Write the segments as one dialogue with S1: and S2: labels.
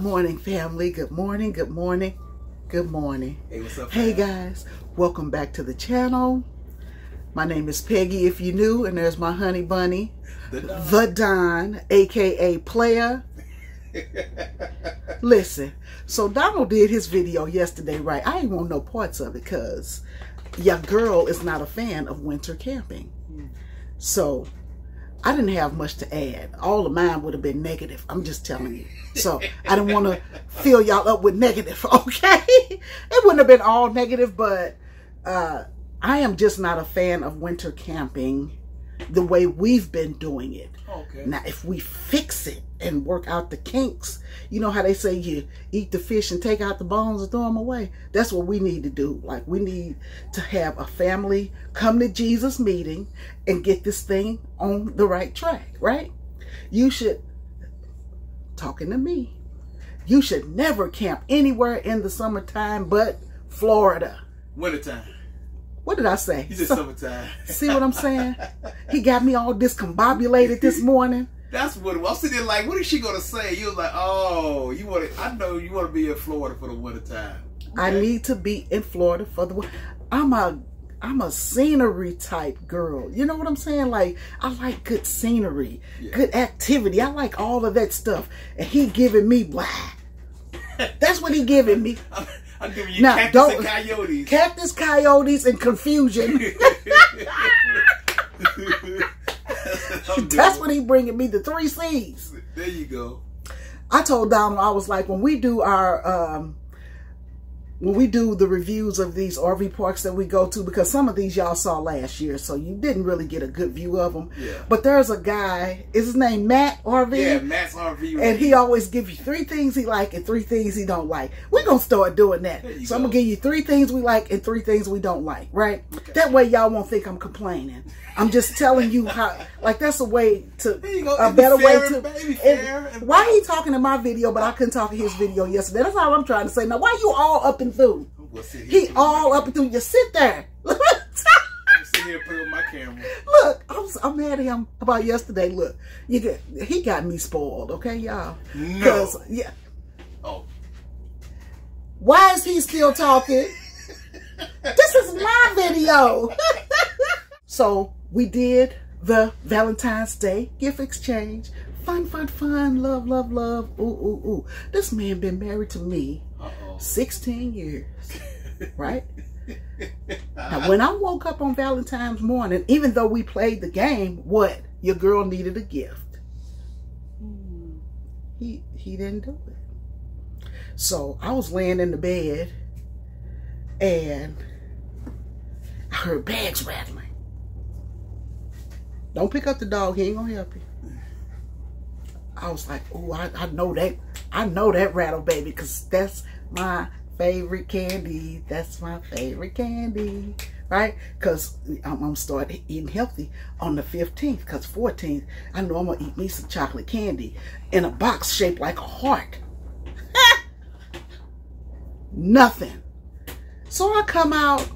S1: Good morning, family. Good morning, good morning, good morning.
S2: Hey, what's up,
S1: Hey,
S2: fam?
S1: guys. Welcome back to the channel. My name is Peggy, if you knew, and there's my honey bunny, the Don, a.k.a. Player. Listen, so Donald did his video yesterday, right? I ain't want no parts of it because your girl is not a fan of winter camping. So I didn't have much to add. All of mine would have been negative. I'm just telling you. So I didn't want to fill y'all up with negative, okay? It wouldn't have been all negative, but I am just not a fan of winter camping the way we've been doing it.
S2: Okay.
S1: Now, if we fix it and work out the kinks, you know how they say you eat the fish and take out the bones and throw them away? That's what we need to do. Like, we need to have a family come to Jesus meeting and get this thing on the right track, right? You should, talking to me, you should never camp anywhere in the summertime but Florida.
S2: Wintertime.
S1: What did I say?
S2: You said summertime.
S1: See what I'm saying? He got me all discombobulated this morning.
S2: That's what I'm sitting there like, what is she gonna say? You was like, oh, you want to? I know you want to be in Florida for the wintertime. Okay.
S1: I need to be in Florida for the. I'm a scenery type girl. You know what I'm saying? Like, I like good scenery, good activity. I like all of that stuff. And he giving me blah. That's what he giving me.
S2: I'm giving you cactus and coyotes.
S1: Cactus, coyotes, and confusion. That's what he bringing me, the 3 C's.
S2: There you go.
S1: I told Donald, I was like, when we do our the reviews of these RV parks that we go to, because some of these y'all saw last year, so you didn't really get a good view of them. Yeah. But there's a guy, is his name Matt RV?
S2: Yeah, Matt's RV.
S1: And he always gives you 3 things he like and 3 things he don't like. We're going to start doing that. So I'm going to give you 3 things we like and 3 things we don't like, right? Okay. That way y'all won't think I'm complaining. I'm just telling you how, like, that's a way to, a better way to. Why he talking in my video, but I couldn't talk in his video yesterday? That's all I'm trying to say. Now, why you all up and through? He all up and through. You sit there.
S2: I'm sitting here putting on my camera.
S1: Look, I'm mad at him about yesterday. Look, he got me spoiled, okay, y'all?
S2: No.
S1: Yeah.
S2: Oh.
S1: Why is he still talking? This is my video. So we did the Valentine's Day gift exchange. Fun, fun, fun. Love, love, love. Ooh, ooh, ooh. This man been married to me 16 years, right? Now, when I woke up on Valentine's morning, even though we played the game, what? Your girl needed a gift. He didn't do it. So I was laying in the bed and I heard bags rattling. Don't pick up the dog. He ain't gonna help you. I was like, oh, I know that rattle, baby, because that's my favorite candy. That's my favorite candy, right? Because I'm starting eating healthy on the 15th, because 14th, I know I'm going to eat me some chocolate candy in a box shaped like a heart. Nothing. So I come out,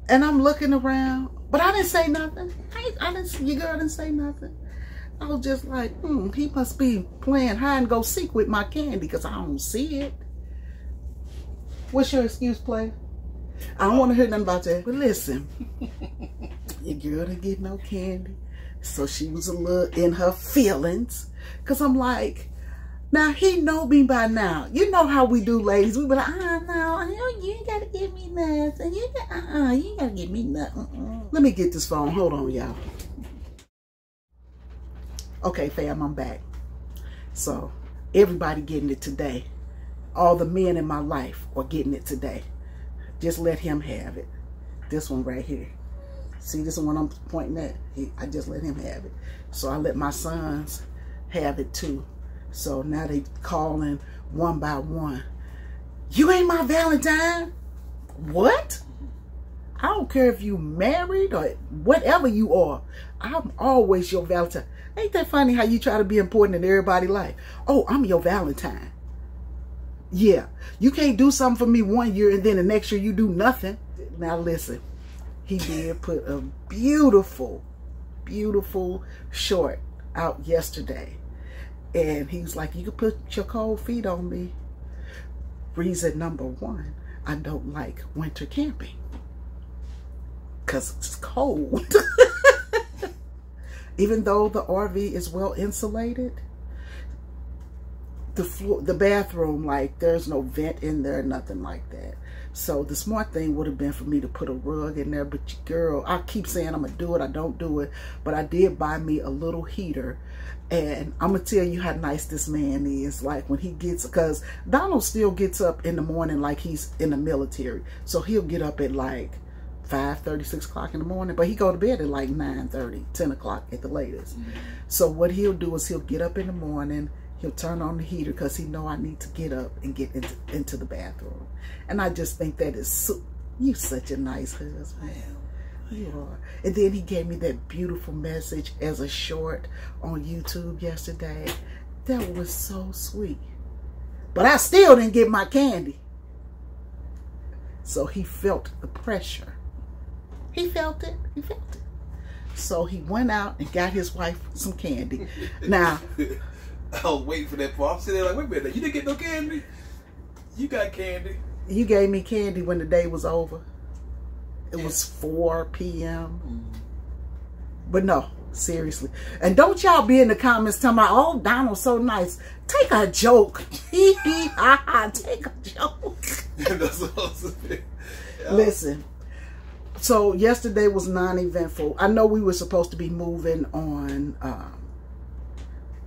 S1: and I'm looking around, but I didn't say nothing. Your girl didn't say nothing. I was just like, he must be playing hide and go seek with my candy because I don't see it. What's your excuse, player? I don't want to hear nothing about that. But listen, your girl didn't get no candy. So she was a little in her feelings. Because I'm like, now he know me by now. You know how we do, ladies. We be like, no, you ain't got to give me nothing. You ain't got to give me nothing. Let me get this phone. Hold on, y'all. Okay, fam, I'm back. So, everybody getting it today. All the men in my life are getting it today. Just let him have it. This one right here. See this one I'm pointing at? I just let him have it. So, I let my sons have it too. So, now they calling one by one. You ain't my Valentine? What? I don't care if you married or whatever you are. I'm always your Valentine. Ain't that funny how you try to be important in everybody's life? Oh, I'm your Valentine. Yeah. You can't do something for me one year and then the next year you do nothing. Now listen. He did put a beautiful, beautiful short out yesterday. And he was like, you can put your cold feet on me. Reason number one, I don't like winter camping. Because it's cold. Even though the RV is well insulated, the bathroom, like, there's no vent in there, nothing like that. So the smart thing would have been for me to put a rug in there. But girl, I keep saying I'm going to do it. I don't do it. But I did buy me a little heater. And I'm going to tell you how nice this man is. Like, when he gets, because Donald still gets up in the morning like he's in the military. So he'll get up at like 5:30, 6 o'clock in the morning. But he go to bed at like 9:30, 10 o'clock at the latest. So what he'll do is he'll get up in the morning. He'll turn on the heater because he know I need to get up and get into the bathroom. And I just think that is you such a nice husband. You are. And then he gave me that beautiful message as a short on YouTube yesterday. That was so sweet. But I still didn't get my candy. So he felt the pressure. He felt it. He felt it. So he went out and got his wife some candy. Now,
S2: I was waiting for that part. I'm sitting there like, wait a minute, you didn't get no candy? You got candy.
S1: You gave me candy when the day was over. It was 4 p.m. But no, seriously. And don't y'all be in the comments talking about, oh, Donald's so nice. Take a joke. Take a joke. Listen. So yesterday was non-eventful. I know we were supposed to be moving on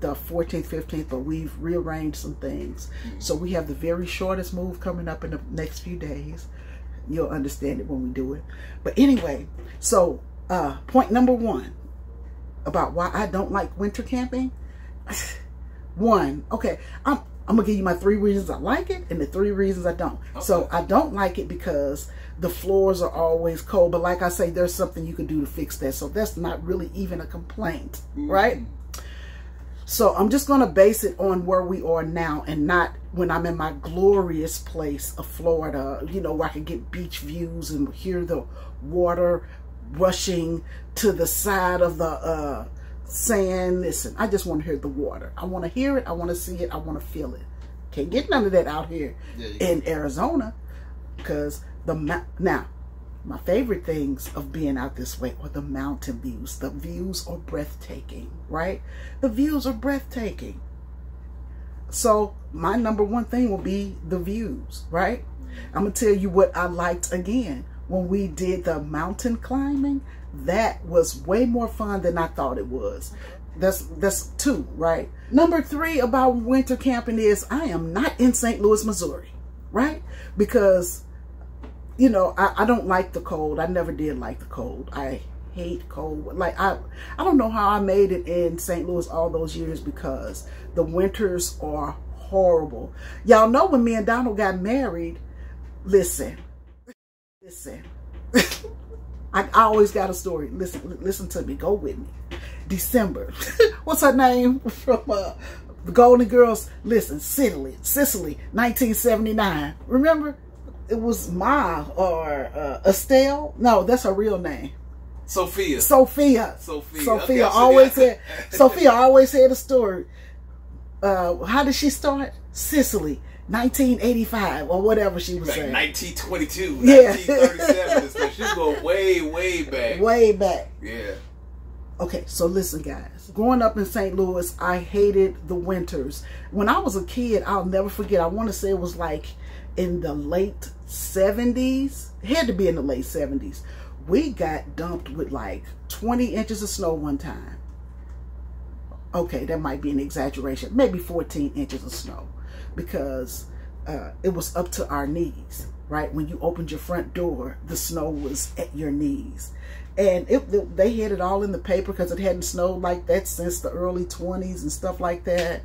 S1: the 14th, 15th, but we've rearranged some things. So we have the very shortest move coming up in the next few days. You'll understand it when we do it. But anyway, so point number one about why I don't like winter camping. One, okay, I'm gonna give you my 3 reasons I like it and the 3 reasons I don't. Okay. So I don't like it because the floors are always cold. But like I say, there's something you can do to fix that. So that's not really even a complaint, right? So I'm just going to base it on where we are now and not when I'm in my glorious place of Florida, you know, where I can get beach views and hear the water rushing to the side of the sand. Listen, I just want to hear the water. I want to hear it. I want to see it. I want to feel it. Can't get none of that out here in Arizona because now, my favorite things of being out this way are the mountain views. The views are breathtaking, right? The views are breathtaking. So my number one thing will be the views, right? I'm going to tell you what I liked again. When we did the mountain climbing, that was way more fun than I thought it was. That's 2, right? Number 3 about winter camping is I am not in St. Louis, Missouri, right? Because you know, I don't like the cold. I never did like the cold. I hate cold. Like, I don't know how I made it in St. Louis all those years because the winters are horrible. Y'all know when me and Donald got married, listen. I always got a story. Listen to me. Go with me. December. What's her name from the Golden Girls? Listen, Sicily, 1979. Remember? It was Ma or Estelle. No, that's her real name.
S2: Sophia.
S1: Okay, always had. Sophia always had a story. How did she start? Sicily, 1985 or whatever she was saying.
S2: 1922, 1937. So she's going way back.
S1: Way back.
S2: Yeah.
S1: Okay, so listen, guys. Growing up in St. Louis, I hated the winters. When I was a kid, I'll never forget. I want to say it was like in the late 70s. It had to be in the late 70s. We got dumped with like 20 inches of snow one time. Okay, that might be an exaggeration. Maybe 14 inches of snow. Because it was up to our knees, right? When you opened your front door, the snow was at your knees. And they had it all in the paper because it hadn't snowed like that since the early 20s and stuff like that.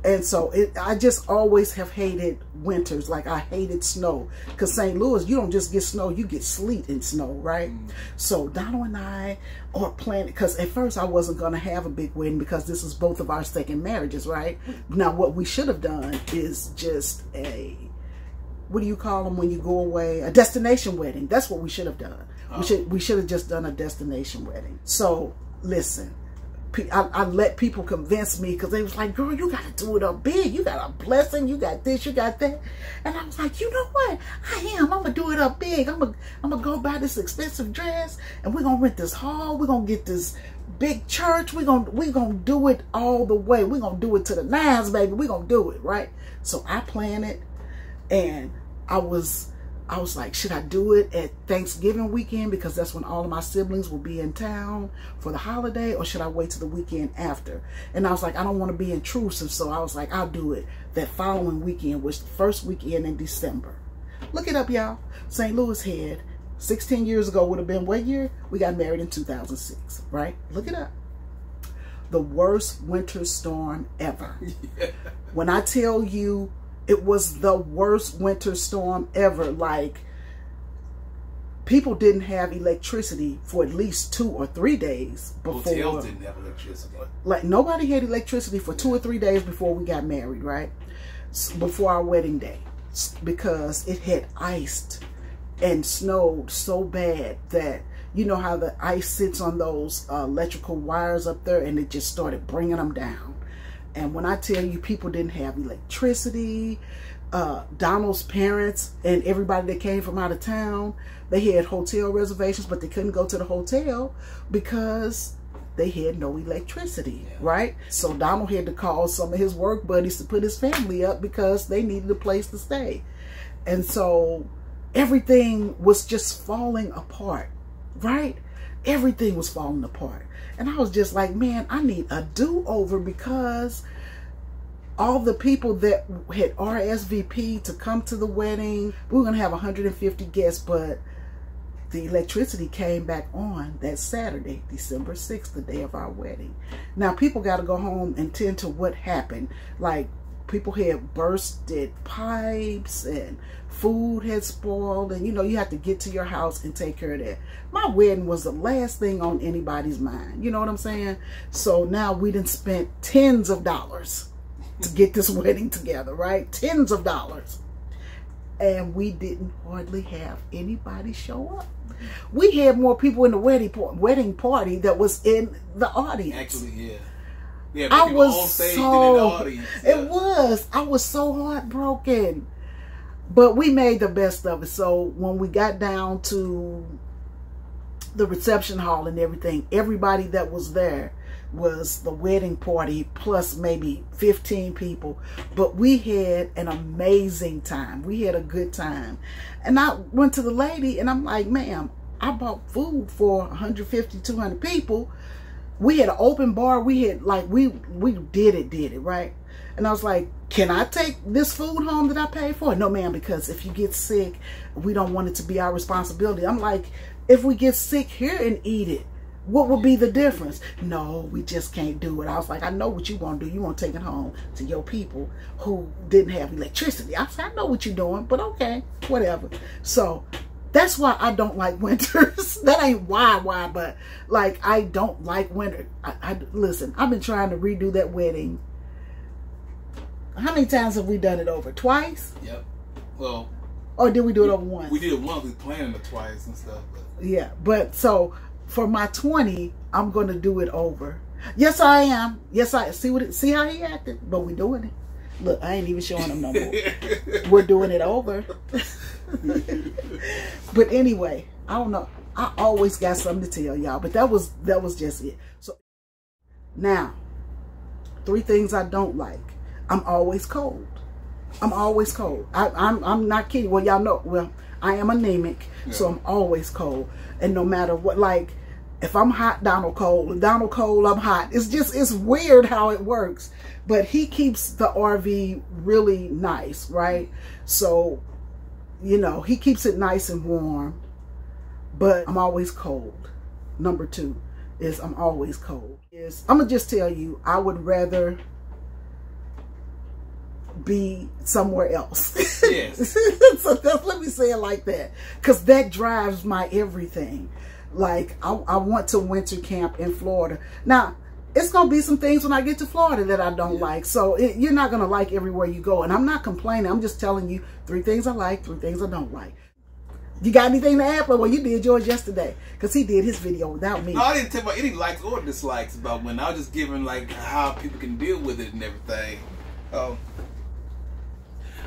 S1: And so I just always have hated winters. Like, I hated snow. Because St. Louis, you don't just get snow, you get sleet and snow, right? So Donald and I are planning, because at first I wasn't going to have a big wedding because this is both of our second marriages, right? Now, what we should have done is just a, what do you call them when you go away? A destination wedding. That's what we should have done. We should have just done a destination wedding. So, listen. I let people convince me, because they was like, girl, you got to do it up big. You got a blessing. You got this, you got that. And I was like, you know what? I'm going to do it up big. I'm going to go buy this expensive dress, and we're going to rent this hall. We're going to get this big church. We're going to do it all the way. We're going to do it to the nines, baby. We're going to do it, right? So I planned it, and I was like, should I do it at Thanksgiving weekend, because that's when all of my siblings will be in town for the holiday, or should I wait till the weekend after? And I was like, I don't want to be intrusive, so I was like, I'll do it that following weekend, which the first weekend in December. Look it up, y'all. St. Louis had 16 years ago would have been what year? We got married in 2006, right? Look it up. The worst winter storm ever. Yeah. When I tell you, it was the worst winter storm ever. Like, people didn't have electricity for at least 2 or 3 days before.
S2: Hotels didn't have electricity.
S1: Like, nobody had electricity for 2 or 3 days before we got married, right? Before our wedding day, because it had iced and snowed so bad that, you know how the ice sits on those electrical wires up there, and it just started bringing them down. And when I tell you, people didn't have electricity, Donald's parents and everybody that came from out of town, they had hotel reservations, but they couldn't go to the hotel because they had no electricity, right? So Donald had to call some of his work buddies to put his family up because they needed a place to stay. And so everything was just falling apart, right? Everything was falling apart. And I was just like, man, I need a do-over, because all the people that had RSVP'd to come to the wedding, we were going to have 150 guests, but the electricity came back on that Saturday, December 6th, the day of our wedding. Now, people got to go home and tend to what happened. Like, people had bursted pipes, and food had spoiled, and you know, you have to get to your house and take care of that. My wedding was the last thing on anybody's mind. You know what I'm saying? So now we done spent tens of dollars to get this wedding together, right? Tens of dollars. And we didn't hardly have anybody show up. We had more people in the wedding party that was in the audience.
S2: Actually, yeah. Yeah,
S1: I was
S2: on stage
S1: so,
S2: and in the audience. Yeah.
S1: It was. I was so heartbroken. But we made the best of it. So when we got down to the reception hall and everything, everybody that was there was the wedding party plus maybe 15 people. But we had an amazing time. We had a good time. And I went to the lady and I'm like, ma'am, I bought food for 150, 200 people. We had an open bar. We had like, we did it, right? And I was like, can I take this food home that I paid for? No, ma'am, because if you get sick, we don't want it to be our responsibility. I'm like, if we get sick here and eat it, what would be the difference? No, we just can't do it. I was like, I know what you want to do. You want to take it home to your people who didn't have electricity. I said, I know what you're doing, but okay, whatever. So that's why I don't like winters. That ain't why, but like, I don't like winter. Listen, I've been trying to redo that wedding. How many times have we done it over? Twice?
S2: Yep. Well.
S1: Or did we do it over once?
S2: We did it once. We planned it twice and stuff. But.
S1: Yeah, but so for my 20, I'm going to do it over. Yes, I am. Yes, I see how he acted, but we're doing it. Look, I ain't even showing him no more. We're doing it over. But anyway, I don't know. I always got something to tell y'all, but that was just it. So now, 3 things I don't like. I'm always cold. I'm always cold. I'm not kidding. Well, y'all know. Well, I am anemic, so I'm always cold. And no matter what, like, if I'm hot, Donald cold. If Donald cold, I'm hot. It's weird how it works. But he keeps the RV really nice, right? So, you know, he keeps it nice and warm. But I'm always cold. Number 2 is I'm always cold. I'm going to just tell you, I would rather be somewhere else. Yes. So let me say it like that, because that drives my everything. Like, I want to winter camp in Florida. Now, it's going to be some things when I get to Florida that I don't like. So you're not going to like everywhere you go. And I'm not complaining. I'm just telling you 3 things I like, 3 things I don't like. You got anything to add? Well, you did yours yesterday because he did his video without me.
S2: No, I didn't tell about any likes or dislikes about when. I was just giving like how people can deal with it and everything. I'm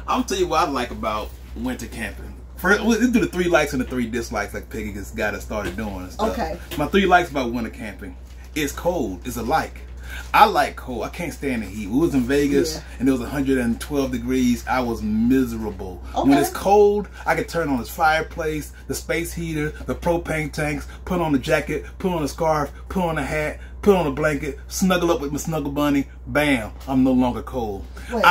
S2: gonna tell you what I like about winter camping. First, let's do the 3 likes and the 3 dislikes like Peggy just got us started doing and stuff.
S1: Okay.
S2: My 3 likes about winter camping. It's cold. It's a like. I like cold. I can't stand the heat. We was in Vegas and it was 112 degrees. I was miserable.
S1: Okay.
S2: When it's cold, I can turn on this fireplace, the space heater, the propane tanks, put on the jacket, put on a scarf, put on a hat, put on a blanket, snuggle up with my snuggle bunny. Bam! I'm no longer cold.
S1: Wait.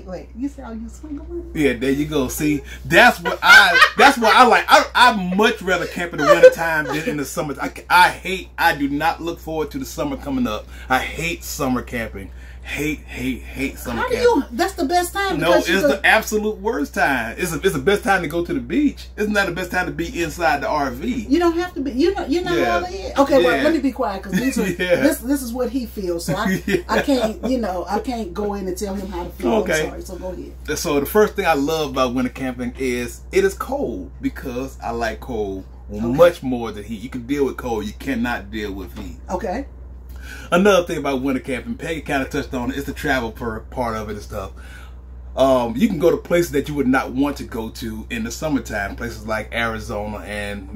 S1: Wait. You said you snuggle bunny?
S2: Yeah, there you go. See, that's what I like. I much rather camp in the wintertime than in the summer. I do not look forward to the summer coming up. I hate summer camping. Hate summer camping.
S1: That's the best time.
S2: No, it's the absolute worst time. It's the best time to go to the beach. It's not the best time to be inside the RV.
S1: You don't have to be. You're not all in. Okay, well, let me be quiet because this is what he feels. So I can't. I can't go in and tell him how to feel.
S2: Okay.
S1: I'm sorry. So go ahead.
S2: So the first thing I love about winter camping is it is cold because I like cold much more than heat. You can deal with cold. You cannot deal with heat.
S1: Okay.
S2: Another thing about winter camping, Peggy kind of touched on it, it's the travel part of it and stuff. You can go to places that you would not want to go to in the summertime, places like Arizona and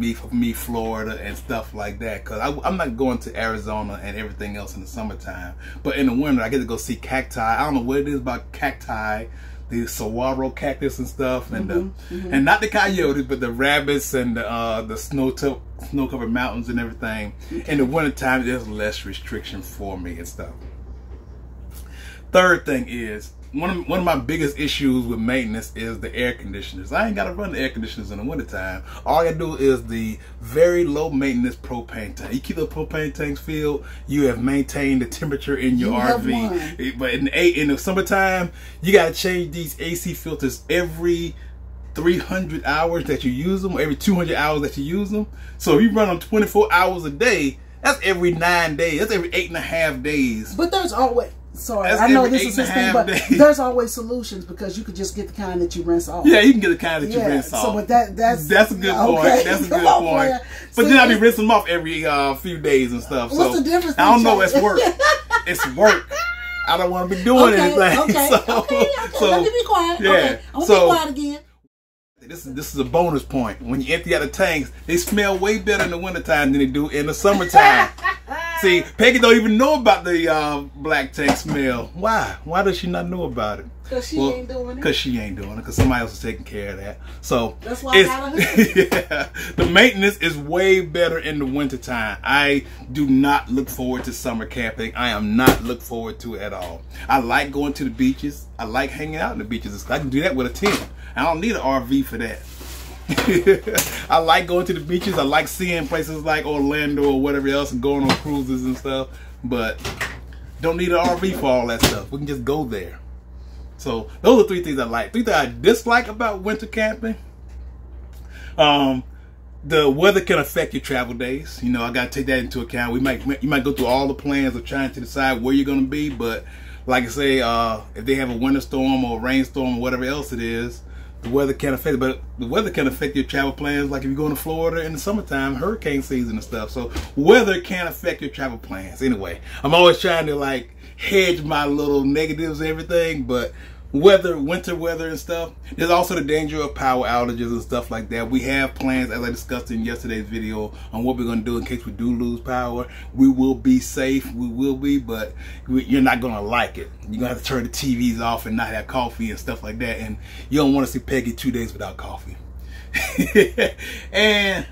S2: Florida and stuff like that. Because I'm not going to Arizona and everything else in the summertime. But in the winter, I get to go see cacti. I don't know what it is about cacti, the saguaro cactus and stuff, and and not the coyotes, but the rabbits and the snow-covered mountains and everything. Okay. In the wintertime, there's less restriction for me and stuff. Third thing is, one of my biggest issues with maintenance is the air conditioners. I ain't got to run the air conditioners in the wintertime. All I do is the very low maintenance propane tank. You keep the propane tanks filled, you have maintained the temperature in your RV. But in the summertime, you got to change these AC filters every 300 hours that you use them, or every 200 hours that you use them. So if you run them 24 hours a day, that's every 9 days. That's every 8.5 days.
S1: But there's always... Sorry, I know this is his thing, but there's always solutions because you could just get the kind that you rinse off.
S2: Yeah, you can get the kind that you rinse off.
S1: So, but that's
S2: a good point. That's a good point. But then I be rinsing them off every few days and stuff.
S1: What's the difference?
S2: I don't know. It's work. It's work. I don't want to be doing anything.
S1: Okay.
S2: So,
S1: let me be quiet.
S2: Yeah.
S1: Okay. I'm gonna be quiet again.
S2: This is a bonus point. When you empty out the tanks, they smell way better in the wintertime than they do in the summertime. See, Peggy don't even know about the black tank smell. Why? Why does she not know about it?
S1: Because she ain't doing it.
S2: Because she ain't doing it. Because somebody else is taking care of that. So
S1: that's why I got her.
S2: The maintenance is way better in the wintertime. I do not look forward to summer camping. I am not look forward to it at all. I like going to the beaches. I like hanging out in the beaches. I can do that with a tent. I don't need an RV for that. I like going to the beaches. I like seeing places like Orlando or whatever else and going on cruises and stuff. But don't need an RV for all that stuff. We can just go there. So those are 3 things I like. 3 things I dislike about winter camping. The weather can affect your travel days. You know, I gotta take that into account. You might go through all the plans of trying to decide where you're gonna be, but like I say, if they have a winter storm or a rainstorm or whatever else it is, the weather can affect it. But the weather can affect your travel plans. Like if you're going to Florida in the summertime, hurricane season and stuff. So weather can affect your travel plans. Anyway, I'm always trying to like hedge my little negatives and everything, but winter weather and stuff. There's also the danger of power outages and stuff like that. We have plans, as I discussed in yesterday's video, on what we're going to do in case we do lose power. We will be safe, we will be, but you're not going to like it. You're going to have to turn the TVs off and not have coffee and stuff like that, and you don't want to see Peggy 2 days without coffee. And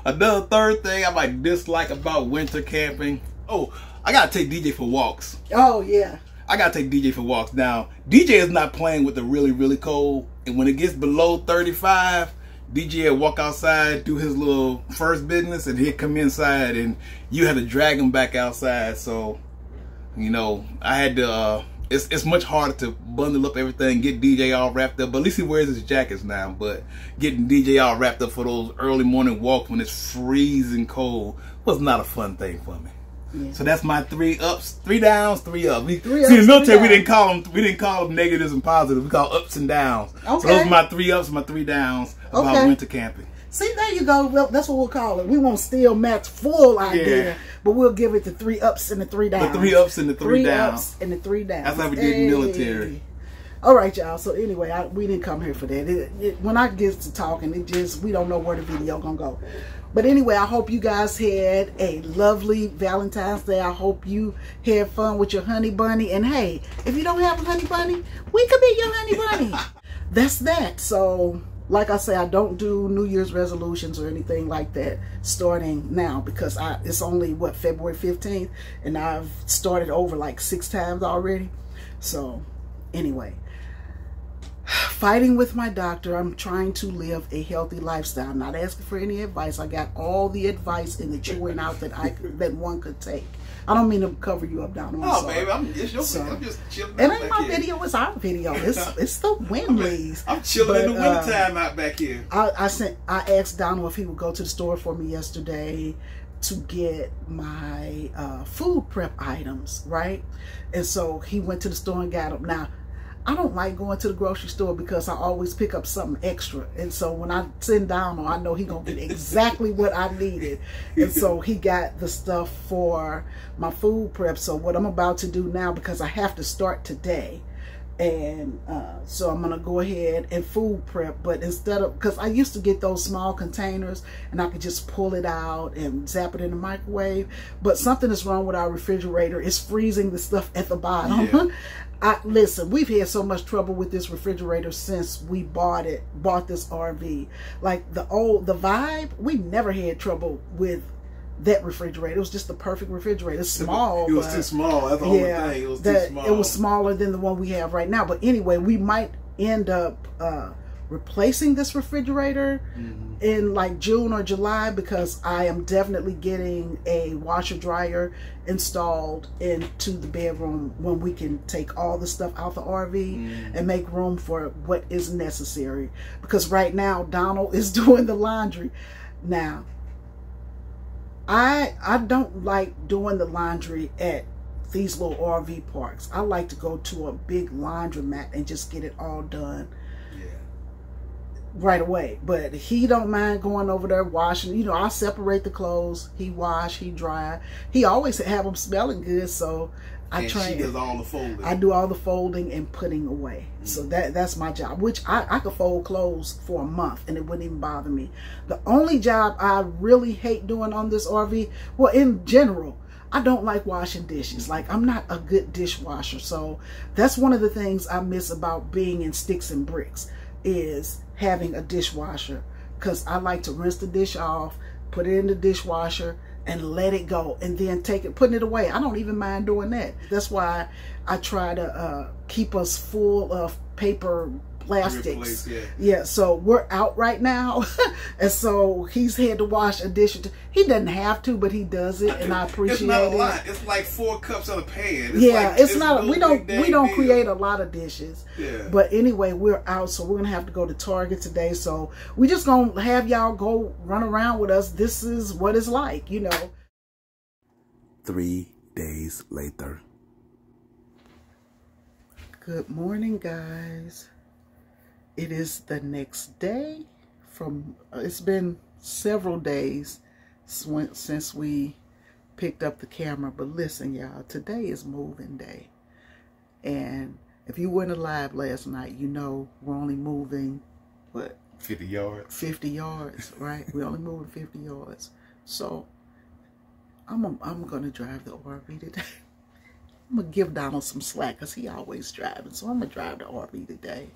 S2: another third thing I might dislike about winter camping. Oh, I gotta take DJ for walks.
S1: Oh yeah,
S2: I gotta take DJ for walks. Now, DJ is not playing with the really, really cold. And when it gets below 35, DJ will walk outside, do his little first business, and he'll come inside, and you have to drag him back outside. So, you know, I had to, it's much harder to bundle up everything, get DJ all wrapped up. But at least he wears his jackets now. But getting DJ all wrapped up for those early morning walks when it's freezing cold was not a fun thing for me.
S1: Yeah.
S2: So that's my 3 ups, 3 downs, 3 ups. See,
S1: ups,
S2: in the military, we
S1: 3
S2: didn't call them negatives and positives. We call ups and downs.
S1: Okay.
S2: So those are my 3 ups, my 3 downs about winter camping.
S1: See, there you go. Well, that's what we'll call it. We won't steal Matt's full idea, but we'll give it the 3 ups and the 3 downs.
S2: The 3 ups and the 3 downs.
S1: 3 ups and the 3 downs.
S2: That's how we did in the military.
S1: All right, y'all. So anyway, we didn't come here for that. When I get to talking, we don't know where the video gonna go. But anyway, I hope you guys had a lovely Valentine's Day. I hope you had fun with your honey bunny. And hey, if you don't have a honey bunny, we could be your honey bunny. That's that. So, like I say, I don't do New Year's resolutions or anything like that starting now because it's only, what, February 15th? And I've started over like 6 times already. So, anyway. Fighting with my doctor. I'm trying to live a healthy lifestyle. I'm not asking for any advice. I got all the advice in the chewing out that one could take. I don't mean to cover you up, Donald.
S2: Oh, baby, I'm just chilling.
S1: It ain't my video. It's our video. It's the Wimleys.
S2: I'm chilling in the wintertime out back here.
S1: I asked Donald if he would go to the store for me yesterday to get my food prep items, right? And so he went to the store and got them. Now, I don't like going to the grocery store because I always pick up something extra. And so when I send down, I know he's going to get exactly what I needed. And so he got the stuff for my food prep. So what I'm about to do now, because I have to start today, and so I'm going to go ahead and food prep. But instead of, because I used to get those small containers and I could just pull it out and zap it in the microwave. But something is wrong with our refrigerator. It's freezing the stuff at the bottom. Yeah. Listen, we've had so much trouble with this refrigerator since we bought this RV. Like the Vibe, we never had trouble with that refrigerator. It was just the perfect refrigerator. It's small.
S2: It was too small. That's the whole thing. It was too small.
S1: It was smaller than the one we have right now. But anyway, we might end up replacing this refrigerator in like June or July, because I am definitely getting a washer dryer installed into the bedroom when we can take all the stuff out the RV and make room for what is necessary. Because right now Donald is doing the laundry. Now, I don't like doing the laundry at these little RV parks. I like to go to a big laundromat and just get it all done right away. But he don't mind going over there washing. You know, I separate the clothes. He wash, he dry. He always have them smelling good, so
S2: she does all the folding.
S1: I do all the folding and putting away. So that's my job, which I could fold clothes for a month and it wouldn't even bother me. The only job I really hate doing on this RV, well, in general, I don't like washing dishes. Like, I'm not a good dishwasher. So that's one of the things I miss about being in Sticks and Bricks, is having a dishwasher, because I like to rinse the dish off, put it in the dishwasher, and let it go, and then putting it away. I don't even mind doing that. That's why I try to keep us full of paper plastics. Yeah, so we're out right now, and so he's had to wash a dish. He doesn't have to, but he does it, and I appreciate
S2: it's not a
S1: it.
S2: lot. It's like 4 cups on a pan.
S1: It's not. We don't create a lot of dishes.
S2: Yeah.
S1: But anyway, we're out, so we're gonna have to go to Target today. So we just gonna have y'all go run around with us. This is what it's like, you know.
S2: 3 days later.
S1: Good morning, guys. It is the next day it's been several days since we picked up the camera. But listen, y'all, today is moving day. And if you weren't alive last night, you know we're only moving, what?
S2: 50 yards.
S1: 50 yards, right? We're only moving 50 yards. So I'm going to drive the RV today. I'm going to give Donald some slack because he always driving. So I'm going to drive the RV today.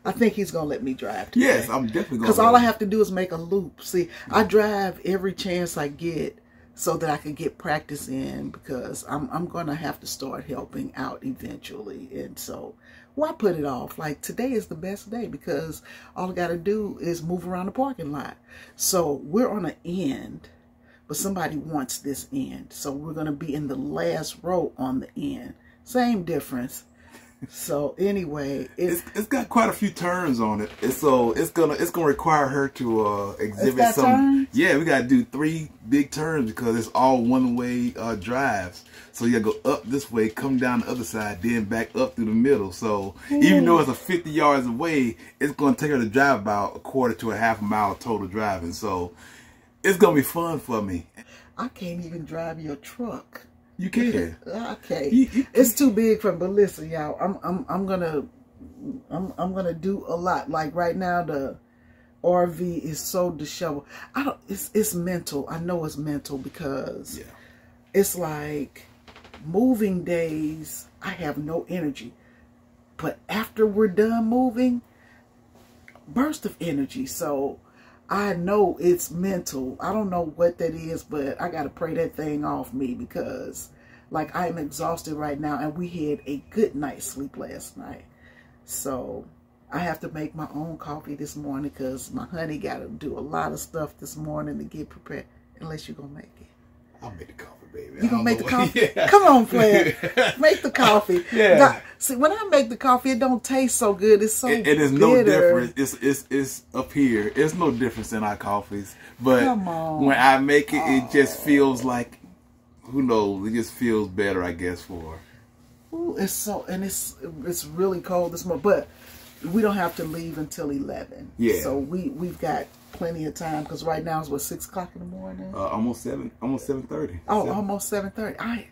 S1: I think he's going to let me drive today.
S2: Yes, I'm definitely going to.
S1: Because all I have to do is make a loop. See, I drive every chance I get so that I can get practice in, because I'm going to have to start helping out eventually. And so, why put it off? Like, today is the best day because all I got to do is move around the parking lot. So, we're on an end, but somebody wants this end. So, we're going to be in the last row on the end. Same difference. So anyway,
S2: it's got quite a few turns on it. It's gonna require her to exhibit some.
S1: Turns?
S2: Yeah, we gotta do 3 big turns because it's all one-way drives. So you gotta go up this way, come down the other side, then back up through the middle. So even though it's a 50 yards away, it's gonna take her to drive about a quarter to a half a mile total driving. So it's gonna be fun for me.
S1: I can't even drive your truck.
S2: You can.
S1: Okay. It's too big for. But listen, y'all, I'm gonna do a lot. Like right now, the RV is so disheveled. It's mental. I know it's mental because it's like moving days. I have no energy, but after we're done moving, burst of energy. So I know it's mental. I don't know what that is, but I got to pray that thing off me because like I am exhausted right now and we had a good night's sleep last night. So I have to make my own coffee this morning because my honey got to do a lot of stuff this morning to get prepared. Unless you're going to make it.
S2: I'll make the coffee, baby.
S1: You gonna make the coffee? Yeah. Come on, player. Make the coffee.
S2: Yeah.
S1: God, see, when I make the coffee, it don't taste so good. It's so
S2: it is
S1: bitter.
S2: No difference. It's up here. It's no difference in our coffees. But when I make it, it just feels like, who knows? It just feels better, I guess, for.
S1: Ooh, it's so, and it's really cold this morning, but we don't have to leave until 11.
S2: Yeah.
S1: So we've got plenty of time because right now it's what, 6 o'clock in the morning.
S2: Almost 7:30.
S1: Oh, almost 7:30.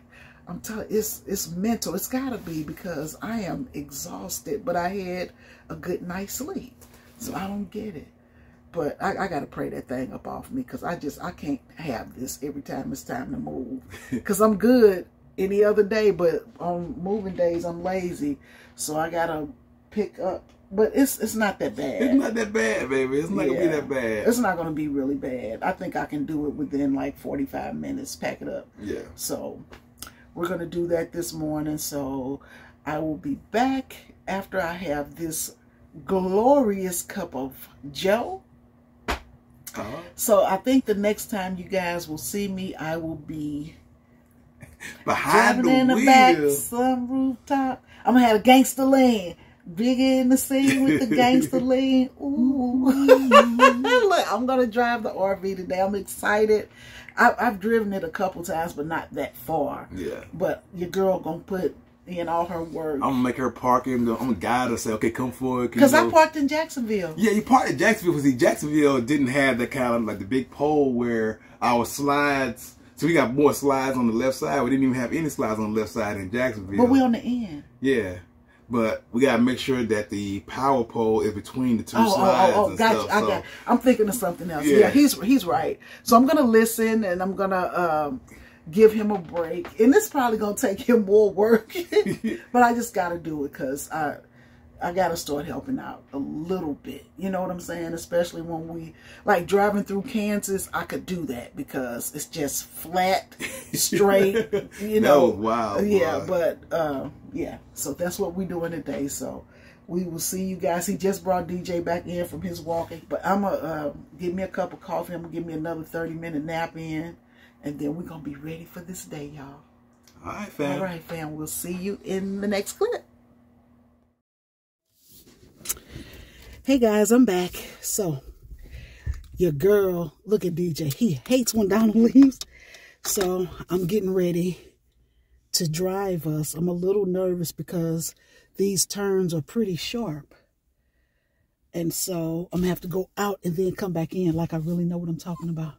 S1: I'm telling you, it's mental. It's gotta be because I am exhausted, but I had a good night's sleep, so I don't get it. But I gotta pray that thing up off me because I can't have this every time it's time to move. Because I'm good any other day, but on moving days I'm lazy, so I gotta pick up. But it's not that bad.
S2: It's not that bad, baby. It's not gonna be that bad.
S1: It's not gonna be really bad. I think I can do it within like 45 minutes. Pack it up.
S2: Yeah.
S1: So we're gonna do that this morning. So I will be back after I have this glorious cup of Joe. So I think the next time you guys will see me, I will be
S2: behind
S1: driving in the
S2: wheel. Back,
S1: some rooftop. I'm gonna have a gangster lean. Bigger in the scene with the gangster lean. Ooh. Look, I'm gonna drive the RV today. I'm excited. I've driven it a couple times, but not that far. Yeah. But your girl gonna put in all her work.
S2: I'm gonna make her park it. I'm gonna guide her. Say, okay, come forward.
S1: Because I parked in Jacksonville.
S2: Yeah, you parked in Jacksonville because Jacksonville didn't have that kind of like the big pole where our slides. So we got more slides on the left side. We didn't even have any slides on the left side in Jacksonville.
S1: But we're on the end.
S2: Yeah. But we gotta make sure that the power pole is between the two slides. And
S1: gotcha.
S2: Stuff, so.
S1: Okay. I'm thinking of something else. Yeah, he's right. So I'm gonna listen and I'm gonna give him a break. And it's probably gonna take him more work, but I just gotta do it because I gotta start helping out a little bit. You know what I'm saying? Especially when we like driving through Kansas, I could do that because it's just flat, straight. You know,
S2: that was wild.
S1: Yeah, boy. But yeah. So that's what we're doing today. So we will see you guys. He just brought DJ back in from his walking, but I'm gonna give me a cup of coffee. I'm gonna give me another 30-minute nap in, and then we're gonna be ready for this day, y'all.
S2: All right, fam.
S1: All right, fam. We'll see you in the next clip. Hey guys, I'm back. So, your girl, look at DJ. He hates when Donald leaves. So, I'm getting ready to drive us. I'm a little nervous because these turns are pretty sharp. And so, I'm going to have to go out and then come back in like I really know what I'm talking about.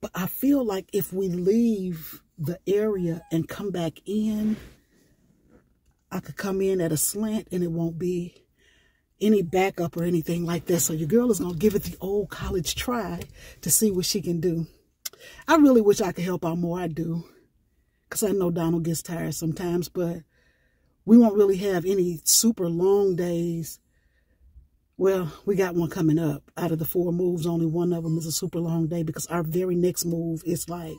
S1: But I feel like if we leave the area and come back in, I could come in at a slant and it won't be any backup or anything like that. So your girl is going to give it the old college try to see what she can do. I really wish I could help out more. I do. Because I know Donald gets tired sometimes. But we won't really have any super long days. Well, we got one coming up. Out of the 4 moves, only one of them is a super long day. Because our very next move is like,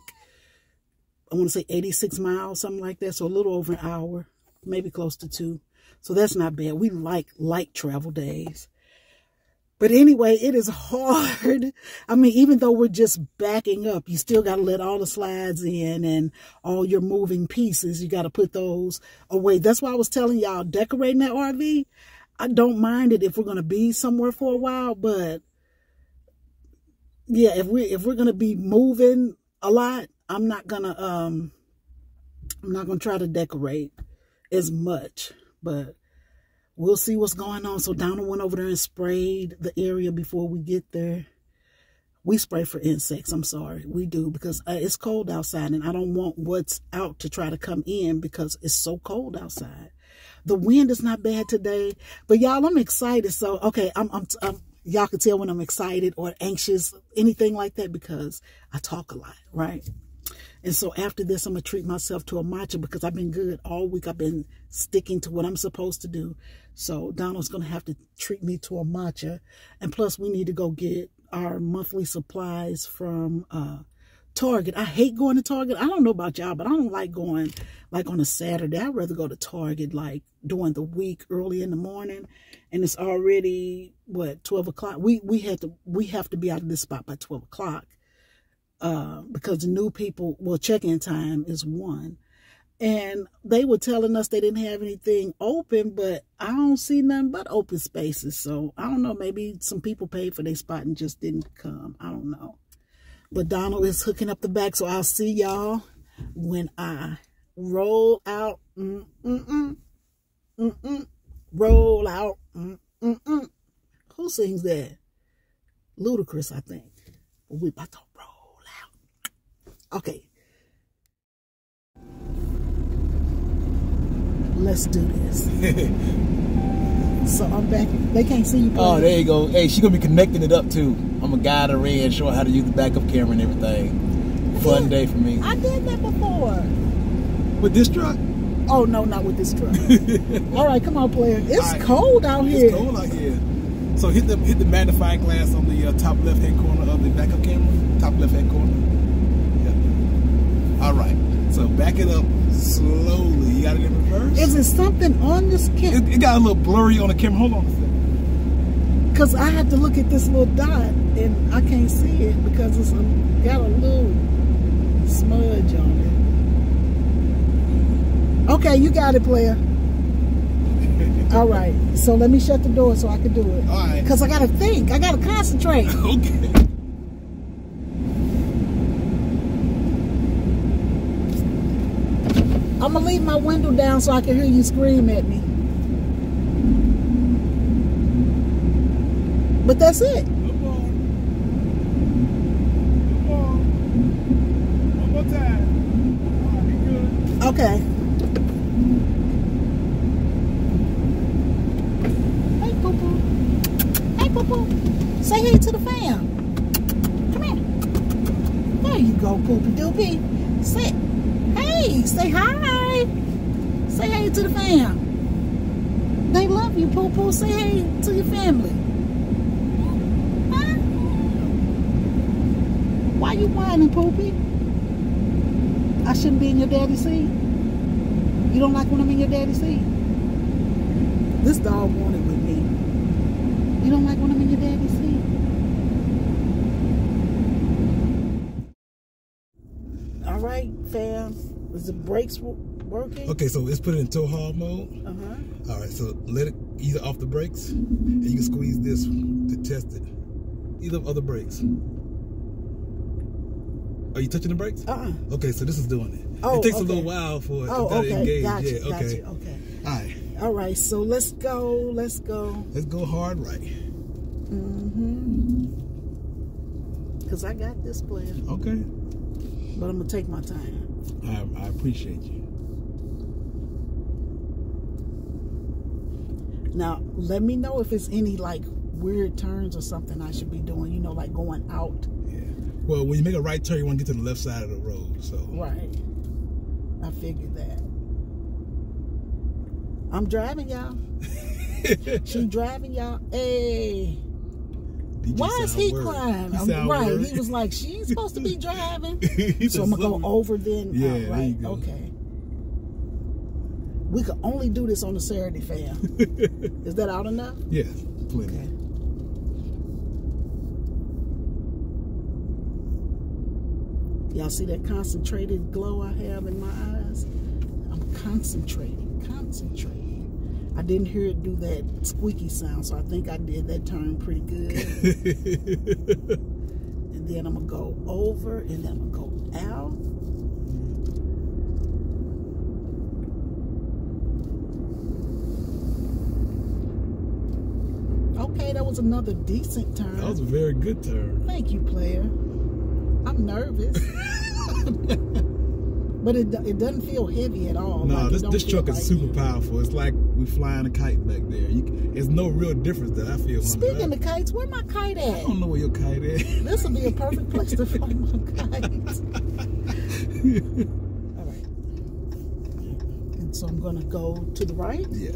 S1: I want to say 86 miles, something like that. So a little over an hour. Maybe close to 2. So that's not bad. We like light travel days. But anyway, it is hard. I mean, even though we're just backing up, you still got to let all the slides in and all your moving pieces. You got to put those away. That's why I was telling y'all, decorating that RV, I don't mind it if we're going to be somewhere for a while. But yeah, if we're going to be moving a lot, I'm not going to try to decorate as much. But we'll see what's going on. So Donald went over there and sprayed the area before we get there. We spray for insects. I'm sorry. We do, because it's cold outside and I don't want what's out to try to come in because it's so cold outside. The wind is not bad today, but y'all, I'm excited. So, okay, y'all can tell when I'm excited or anxious, anything like that, because I talk a lot, right? And so after this, I'm going to treat myself to a matcha because I've been good all week. I've been sticking to what I'm supposed to do. So Donald's going to have to treat me to a matcha. And plus, we need to go get our monthly supplies from Target. I hate going to Target. I don't know about y'all, but I don't like going like on a Saturday. I'd rather go to Target like during the week, early in the morning. And it's already, what, 12 o'clock? We have to be out of this spot by 12 o'clock. Because the new people, well, check-in time is 1. And they were telling us they didn't have anything open, but I don't see nothing but open spaces. So I don't know, maybe some people paid for their spot and just didn't come. I don't know. But Donald is hooking up the back, so I'll see y'all when I roll out. Roll out. Who sings that? Ludacris, I think. But we about to roll. Okay. Let's do this. So I'm back. They can't see you.
S2: Oh, there you go. Hey, she's going to be connecting it up too. I'm going to guide her in, show her how to use the backup camera and everything. Fun day for me.
S1: I did that before.
S2: With this truck?
S1: Oh, no, not with this truck. All right, come on, player. It's cold out here.
S2: It's cold out here. So hit the magnifying glass on the top left-hand corner of the backup camera. Top left-hand corner. All right, so back it up slowly. You got it in reverse?
S1: Is it something on this camera?
S2: It got a little blurry on the camera. Hold on a second.
S1: Because I have to look at this little dot and I can't see it because it's got a little smudge on it. Okay, you got it, player. All right, so let me shut the door so I can do it.
S2: All right.
S1: Because I got to think. I got to concentrate.
S2: Okay.
S1: I'm going to leave my window down so I can hear you scream at me. But that's it.
S2: Come on. One more time. All right, be good.
S1: Okay. Hey, Poo-Poo. Hey, Poo-Poo. Say hey to the fam. Come here. There you go, Poopy-Doopy. Sit. Hey, say hi. Say hey to the fam. They love you, Poo-Poo. Say hey to your family. Huh? Why you whining, Poopy? I shouldn't be in your daddy's seat. You don't like when I'm in your daddy's seat? This dog wanted with me. You don't like when I'm in your daddy's seat? All right, fam. Is the brakes working?
S2: Okay, so let's put it in tow haul mode. All right, so let it either off the brakes, and you can squeeze this to test it. Either other brakes. Are you touching the brakes? Okay, so this is doing it.
S1: Oh,
S2: it takes a little while for it to engage.
S1: Gotcha,
S2: yeah, okay.
S1: Gotcha, okay.
S2: All right.
S1: All right, so let's go. Let's go.
S2: Let's go hard right.
S1: Because I got this player.
S2: Okay.
S1: But I'm going to take my time.
S2: I appreciate you.
S1: Now, let me know if it's any like weird turns or something I should be doing, you know, like going out.
S2: Yeah. Well, when you make a right turn, you want to get to the left side of the road, so.
S1: Right. I figured that. I'm driving, y'all. She driving, y'all. Hey. Why is he crying? Right. He was like, she's supposed to be driving. So I'm going to go over then.
S2: Yeah,
S1: right.
S2: there you go.
S1: Okay. We could only do this on a Saturday, fam. Is that out enough?
S2: Yes, plenty.
S1: Okay. Y'all see that concentrated glow I have in my eyes? I'm concentrating. I didn't hear it do that squeaky sound, so I think I did that turn pretty good. And then I'm going to go over, and then I'm going to go out. Okay, that was another decent turn.
S2: That was a very good turn.
S1: Thank you, player. I'm nervous. But it doesn't feel heavy at all.
S2: No,
S1: like
S2: this truck is
S1: like
S2: super powerful. It's like we flying a kite back there. There's no real difference that I feel.
S1: Speaking of kites, where my kite at?
S2: I don't know where your kite is.
S1: This will be a perfect place to fly my kite. All right. And so I'm going to go to the right?
S2: Yeah.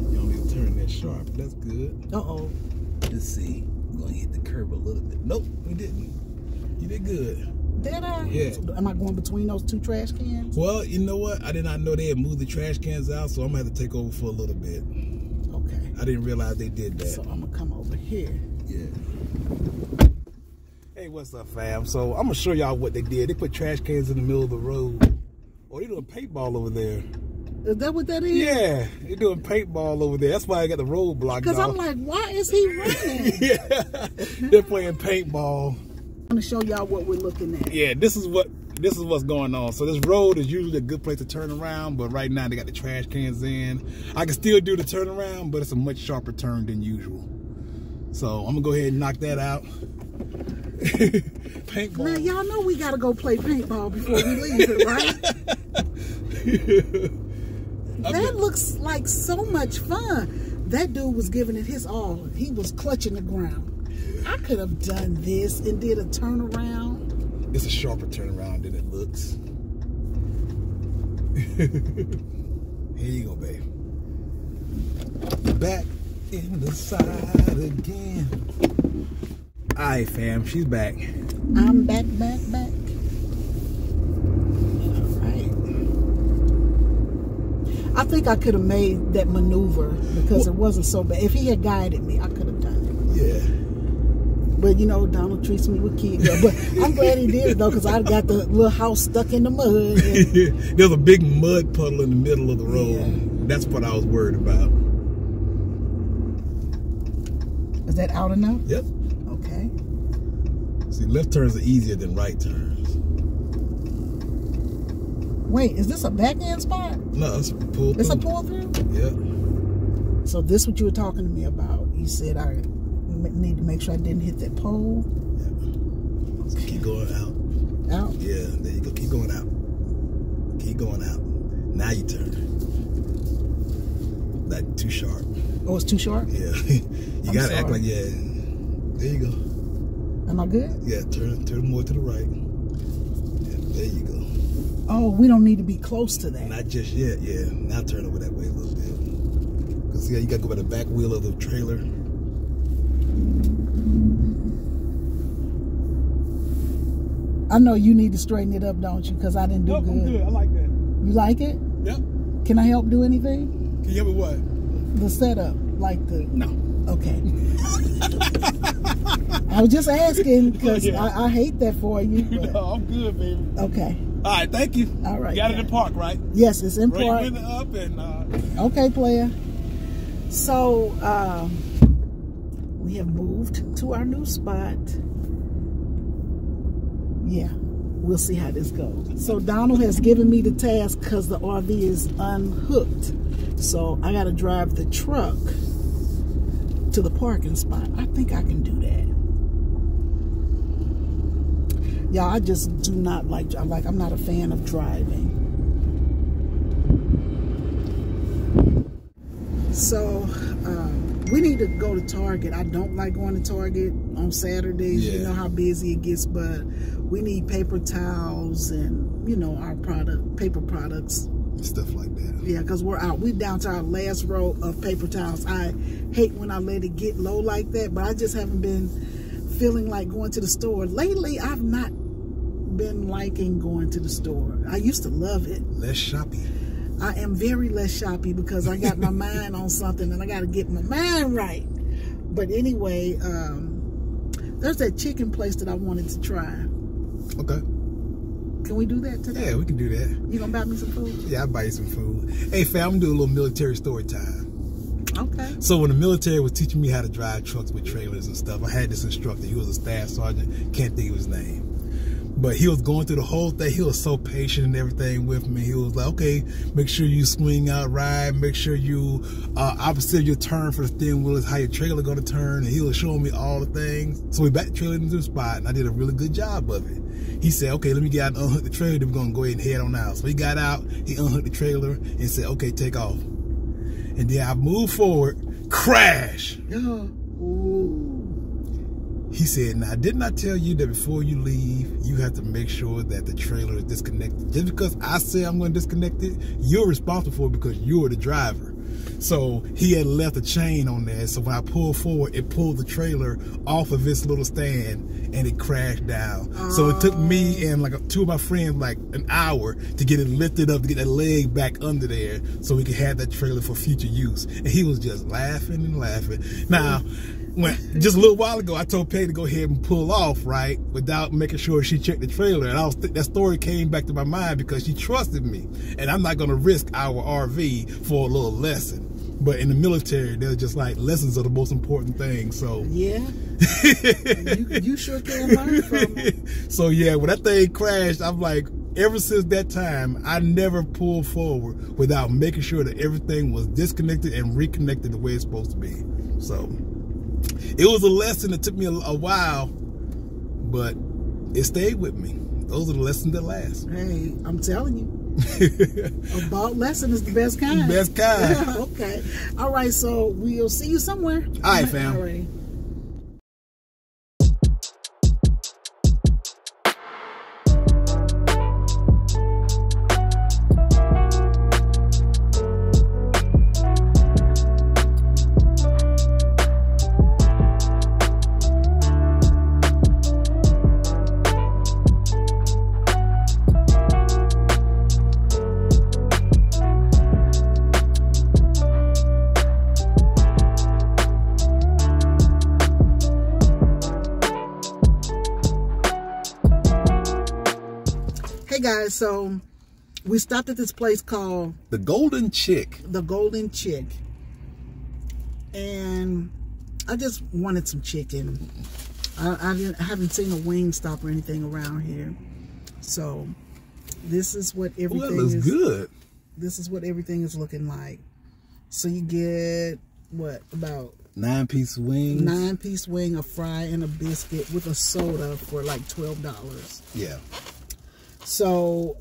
S2: You don't need to turn that sharp. That's good.
S1: Uh-oh.
S2: Let's see. We're going to hit the curb a little bit. Nope, we didn't. You did good.
S1: Did I?
S2: Yeah.
S1: So am I going between those two trash cans?
S2: Well, you know what? I did not know they had moved the trash cans out, so I'm going to have to take over for a little bit.
S1: Okay.
S2: I didn't realize they did that.
S1: So I'm going to come over here.
S2: Yeah. Hey, what's up, fam? So I'm going to show y'all what they did. They put trash cans in the middle of the road. Oh, they doing paintball over there.
S1: Is that what that is?
S2: Yeah, they're doing paintball over there. That's why I got the road blocked off.
S1: Because I'm like, why is he running?
S2: Yeah, they're playing paintball.
S1: I'm going to show y'all what we're looking at.
S2: Yeah, this is what's going on. So this road is usually a good place to turn around, but right now they got the trash cans in. I can still do the turnaround, but it's a much sharper turn than usual. So I'm gonna go ahead and knock that out. Paintball.
S1: Now y'all know we gotta go play paintball before we leave it, right? That looks like so much fun. That dude was giving it his all. He was clutching the ground. I could have done this and did a turnaround.
S2: It's a sharper turnaround than it looks. Here you go, babe. Back in the side again. All right, fam, she's back.
S1: I'm back. All right. I think I could have made that maneuver because it wasn't so bad. If he had guided me, I could have done it.
S2: Yeah.
S1: But you know, Donald treats me with kids. But I'm glad he did it though, because I got the little house stuck in the mud.
S2: There's a big mud puddle in the middle of the road.
S1: Yeah.
S2: That's what I was worried about.
S1: Is that out enough?
S2: Yep.
S1: Okay.
S2: See, left turns are easier than right turns.
S1: Wait, is this a back end spot?
S2: No, it's a pull through.
S1: It's a pull through?
S2: Yep.
S1: So this is what you were talking to me about. You said I need to make sure I didn't hit that pole.
S2: Yep. So keep going out.
S1: Out?
S2: Yeah, there you go. Keep going out. Keep going out. Now you turn. Not too sharp.
S1: Oh, it's too sharp?
S2: Yeah. You gotta act like, yeah. There you go.
S1: Am I good?
S2: Yeah, turn more to the right. Yeah, there you go.
S1: Oh, we don't need to be close to that.
S2: Not just yet, yeah. Now turn over that way a little bit. Because, yeah, you gotta go by the back wheel of the trailer.
S1: I know you need to straighten it up, don't you? Because I didn't do good.
S2: I'm good. I like that.
S1: You like it?
S2: Yep.
S1: Can I help do anything?
S2: Can you help me what?
S1: The setup, like the...
S2: No.
S1: Okay. I was just asking because
S2: Yeah.
S1: I hate that for you. But...
S2: No, I'm good, baby.
S1: Okay.
S2: All right, thank you.
S1: All right.
S2: You got it in park, right?
S1: Yes, it's in
S2: Right
S1: park.
S2: with it up and...
S1: Okay, player. So, we have moved to our new spot. Yeah, we'll see how this goes. So Donald has given me the task because the RV is unhooked. So I got to drive the truck to the parking spot. I think I can do that. Y'all, I just do not I'm not a fan of driving. So, we need to go to Target. I don't like going to Target on Saturdays.
S2: Yeah.
S1: You know how busy it gets, but we need paper towels and, you know, our paper products.
S2: stuff like that.
S1: Yeah, because we're out. We're down to our last row of paper towels. I hate when I let it get low like that, but I just haven't been feeling like going to the store. Lately, I've not been liking going to the store. I used to love it.
S2: Less shopping.
S1: I am very less shoppy because I got my mind on something and I got to get my mind right. But anyway, there's that chicken place that I wanted to try.
S2: Okay.
S1: Can we do that today?
S2: Yeah, we can do that.
S1: You gonna buy me some food?
S2: Yeah, I'll buy you some food. Hey, fam, I'm gonna do a little military story time.
S1: Okay.
S2: So when the military was teaching me how to drive trucks with trailers and stuff, I had this instructor. He was a staff sergeant. Can't think of his name. But he was going through the whole thing. He was so patient and everything with me. He was like, okay, make sure you swing out right. Make sure you, opposite your turn for the steering wheel is how your trailer going to turn. And he was showing me all the things. So we backed the trailer into the spot, and I did a really good job of it. He said, okay, let me get out and unhook the trailer. Then we're going to go ahead and head on out. So he got out, he unhooked the trailer, and said, okay, take off. And then I moved forward, crash.
S1: Ooh.
S2: He said, now, didn't I tell you that before you leave, you have to make sure that the trailer is disconnected? Just because I say I'm going to disconnect it, you're responsible for it because you're the driver. So he had left a chain on there. So when I pulled forward, it pulled the trailer off of its little stand and it crashed down. So it took me and like two of my friends like an hour to get it lifted up, to get that leg back under there so we could have that trailer for future use. And he was just laughing and laughing. Now, just a little while ago, I told Peggy to go ahead and pull off, right, without making sure she checked the trailer. And that story came back to my mind because she trusted me. And I'm not going to risk our RV for a little lesson. But in the military, they're just like, lessons are the most important thing. So
S1: yeah, you sure can learn from it.
S2: So yeah, when that thing crashed, I'm like, ever since that time, I never pulled forward without making sure that everything was disconnected and reconnected the way it's supposed to be. So it was a lesson that took me a while, but it stayed with me. Those are the lessons that last.
S1: Hey, I'm telling you. A bald lesson is the best kind.
S2: Best kind.
S1: Okay. All right, so we'll see you somewhere.
S2: All right, fam.
S1: All right. Hey guys, so we stopped at this place called
S2: The Golden Chick.
S1: The Golden Chick. And I just wanted some chicken. I haven't seen a wing stop or anything around here. So this is what everything
S2: looks good.
S1: This is what everything is looking like. So you get what, about
S2: 9-piece wings.
S1: 9-piece wing, a fry, and a biscuit with a soda for like $12.
S2: Yeah.
S1: So,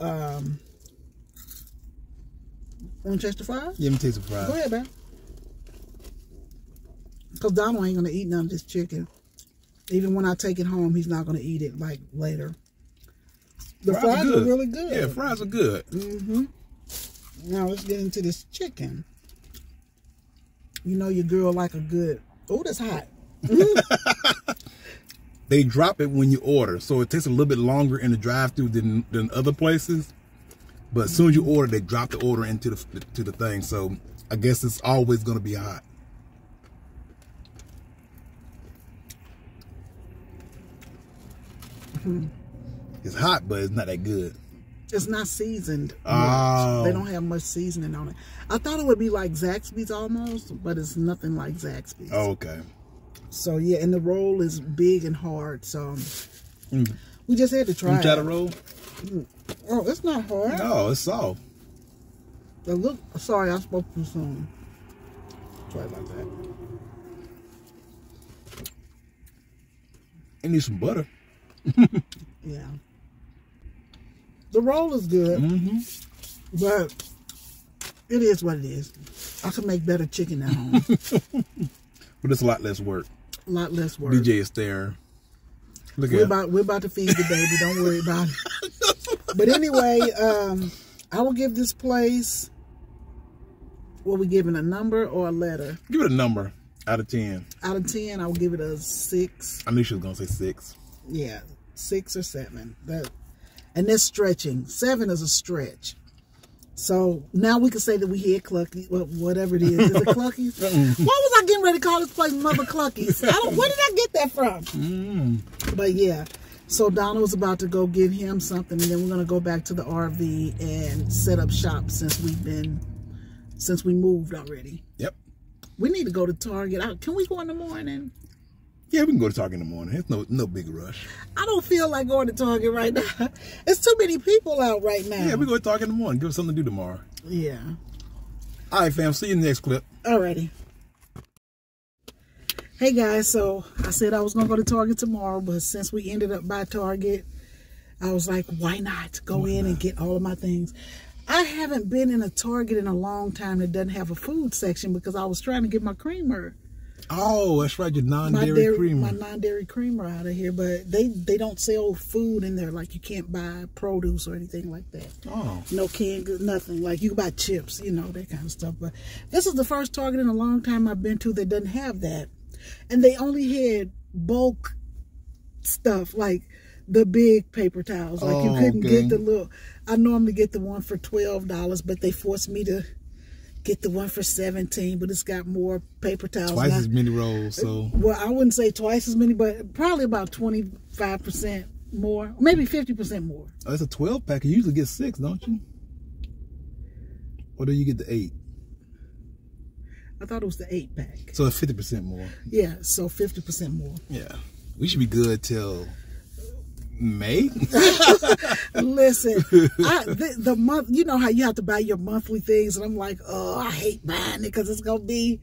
S1: want to taste the fries?
S2: Yeah, let me taste the fries.
S1: Go ahead, man. Because Donald ain't going to eat none of this chicken. Even when I take it home, he's not going to eat it, like, later. The fries are really good.
S2: Yeah, fries are good.
S1: Mm-hmm. Now, let's get into this chicken. You know your girl like a good... Oh, that's hot.
S2: They drop it when you order, so it takes a little bit longer in the drive-thru than other places. But as soon as you order, they drop the order into the thing. So I guess it's always going to be hot. It's hot, but it's not that good.
S1: It's not seasoned.
S2: Oh.
S1: They don't have much seasoning on it. I thought it would be like Zaxby's almost, but it's nothing like Zaxby's.
S2: Oh, okay.
S1: So yeah, and the roll is big and hard. So we just had to try it.
S2: You try the roll?
S1: Oh, it's not hard.
S2: No, it's soft.
S1: Look, sorry, I spoke too soon. Sorry about that.
S2: I need some butter.
S1: Yeah. The roll is good, but it is what it is. I can make better chicken at home.
S2: But it's a lot less work.
S1: A lot less work.
S2: DJ is there. Look
S1: we're about to feed the baby. Don't worry about it. But anyway, I will give this place. What we giving, a number or a letter?
S2: Give it a number out of 10.
S1: Out of 10, I will give it a 6.
S2: I knew she was gonna say 6.
S1: Yeah, 6 or 7. And that's stretching. 7 is a stretch. So now we can say that we had Cluckies, well, whatever it is. Is it Cluckies? Why was I getting ready to call this place Mother Cluckies? Where did I get that from? But yeah, so Donald's about to go get him something, and then we're gonna go back to the RV and set up shop since we moved already.
S2: Yep.
S1: We need to go to Target. Can we go in the morning?
S2: Yeah, we can go to Target in the morning. It's no big rush.
S1: I don't feel like going to Target right now. It's too many people out right now.
S2: Yeah, we go to Target in the morning. Give us something to do tomorrow.
S1: Yeah.
S2: All right, fam. See you in the next clip.
S1: Alrighty. Hey, guys. So I said I was going to go to Target tomorrow, but since we ended up by Target, I was like, why not go in and get all of my things? I haven't been in a Target in a long time that doesn't have a food section because I was trying to get my creamer.
S2: Oh, that's right, your non-dairy creamer.
S1: My non-dairy creamer out of here, but they don't sell food in there. Like, you can't buy produce or anything like that.
S2: Oh.
S1: No canned goods, nothing. Like, you can buy chips, you know, that kind of stuff. But this is the first Target in a long time I've been to that doesn't have that. And they only had bulk stuff, like the big paper towels. Like, you couldn't get the little... I normally get the one for $12, but they forced me to get the one for $17, but it's got more paper towels.
S2: Twice as many rolls, so...
S1: Well, I wouldn't say twice as many, but probably about 25% more. Maybe 50% more.
S2: Oh, it's a 12-pack. You usually get 6, don't you? Or do you get the 8?
S1: I thought it was the 8-pack.
S2: So it's 50% more.
S1: Yeah, so 50% more.
S2: Yeah. We should be good till... May?
S1: Listen, the month, you know how you have to buy your monthly things, and I'm like, oh, I hate buying it because it's gonna be,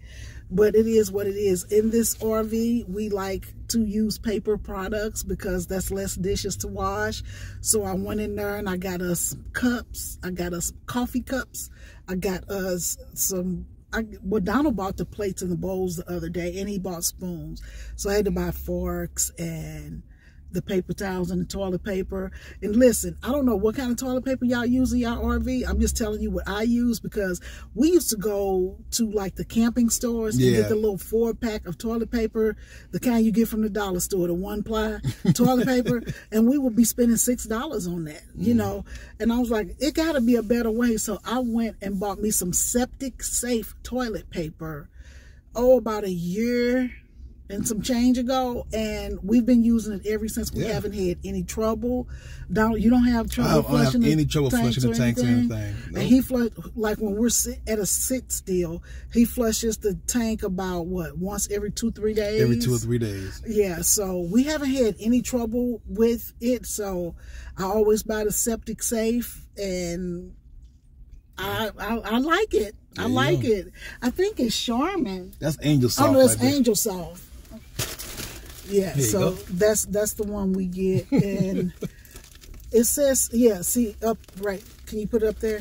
S1: but it is what it is. In this RV, we like to use paper products because that's less dishes to wash. So I went in there and I got us some cups, I got us coffee cups, I got us some. Well, Donald bought the plates and the bowls the other day, and he bought spoons, so I had to buy forks and the paper towels and the toilet paper. And listen, I don't know what kind of toilet paper y'all use in y'all RV. I'm just telling you what I use, because we used to go to like the camping stores and get the little 4-pack of toilet paper, the kind you get from the dollar store, the 1-ply toilet paper, and we would be spending $6 on that, you know. And I was like, it got to be a better way. So I went and bought me some septic safe toilet paper, about a year and some change ago, and we've been using it ever since. We haven't had any trouble. Donald, you don't have trouble flushing the tanks or anything? Nope. And he flush, like when we're at a sit still, he flushes the tank about what, once every 2-3 days?
S2: Every 2 or 3 days.
S1: Yeah, so we haven't had any trouble with it. So I always buy the septic safe, and I like it. I like it. I think it's Charmin.
S2: That's Angel Soft.
S1: Oh no, that's Angel Soft. Yeah, so that's the one we get, and it says, yeah, see up right. Can you put it up there?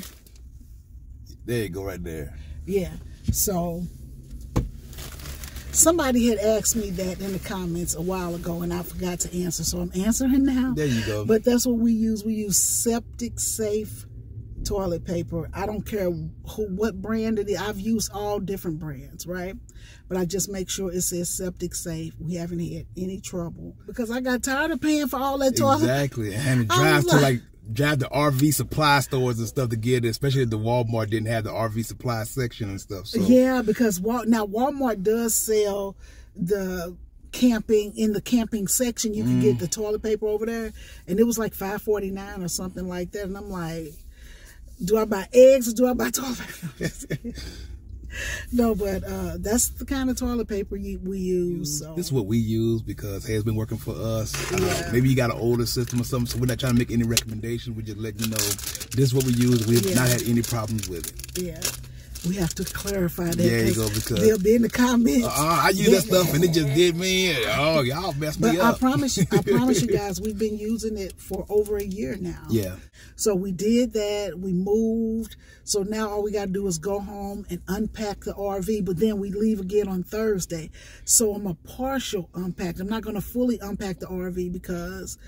S2: There you go, right there.
S1: Yeah. So somebody had asked me that in the comments a while ago, and I forgot to answer, so I'm answering now.
S2: There you go.
S1: But that's what we use. We use septic safe toilet paper. I don't care what brand it is. I've used all different brands, right? But I just make sure it says septic safe. We haven't had any trouble, because I got tired of paying for all that toilet.
S2: Exactly. And drive to RV supply stores and stuff to get it, especially if the Walmart didn't have the RV supply section and stuff. So. Yeah,
S1: because now Walmart does sell the camping, in the camping section. You can get the toilet paper over there, and it was like $5.49 or something like that. And I'm like, do I buy eggs or do I buy toilet paper? No, but that's the kind of toilet paper we use. So.
S2: This is what we use because, hey, it's been working for us. Maybe you got an older system or something, so we're not trying to make any recommendations. We just let you know this is what we use. We've not had any problems with it. Yeah.
S1: We have to clarify that.
S2: There you go, because
S1: they'll be in the comments.
S2: I use that stuff and it just did me in. Oh, y'all messed me up.
S1: I promise you guys, we've been using it for over a year now.
S2: Yeah.
S1: So we did that. We moved. So now all we got to do is go home and unpack the RV. But then we leave again on Thursday. So I'm a partial unpack. I'm not going to fully unpack the RV because,